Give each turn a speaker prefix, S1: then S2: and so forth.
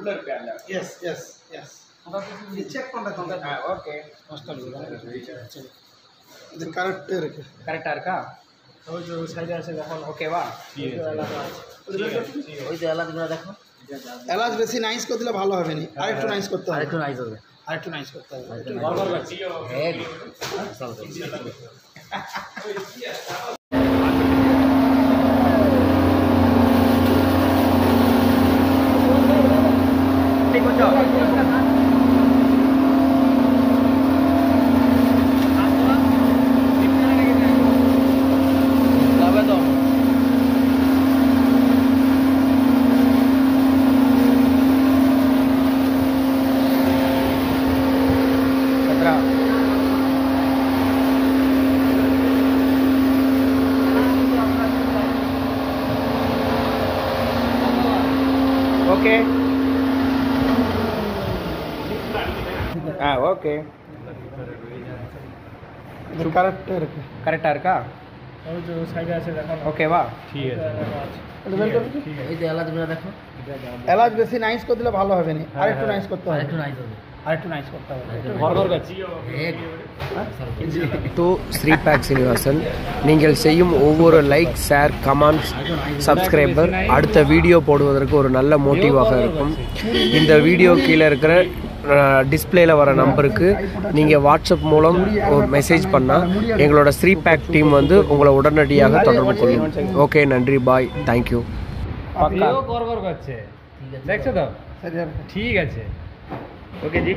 S1: உள்ள இருக்கு அந்த
S2: எஸ் எஸ் எஸ் செக் பண்ணுறேன்.
S1: ஓகே
S2: இது கரெக்டாக இருக்கு.
S1: கரெக்டா இருக்கா? ওই যে সাইডে আছে দেখো ওকেবা ওই যে এলাচগুলো দেখো
S2: এলাচ বেশি নাইস করে দিলে ভালো হবে না, আরেকটু নাইস করতে হবে,
S1: আরেকটু নাইস হবে,
S2: আরেকটু নাইস করতে হবে।
S1: ஓகே ஓகே
S2: இது கரெக்டாக இருக்கு.
S1: கரெக்டா இருக்கா?
S2: ওই যে সাইডে আছে দেখো
S1: ওকেবা
S2: ঠিক আছে।
S1: ওই যে এলাচগুলো দেখো
S2: এলাচ বেশি নাইস করে দিলে ভালো হবে না, আরেকটু নাইস করতে হবে,
S1: আরেকটু নাইস হবে,
S2: আরেকটু নাইস করতে হবে।
S3: டு ஸ்ரீபேக் சீனிவாசன். நீங்கள் செய்யும் ஒவ்வொரு லைக், ஷேர், கமெண்ட், சப்ஸ்கிரைபர் அடுத்த வீடியோ போடுவதற்கு ஒரு நல்ல மோட்டிவாக இருக்கும். இந்த வீடியோ கீழே இருக்கிற டிஸ்பிளேல வர நம்பருக்கு நீங்கள் வாட்ஸ்அப் மூலம் ஒரு மெசேஜ் பண்ணால் எங்களோட ஸ்ரீபேக் டீம் வந்து உங்களை உடனடியாக தொடர்பு கொள்ளும். ஓகே, நன்றி, பாய், தேங்க்யூ.
S1: দেখছো তো ঠিক আছে ওকে জি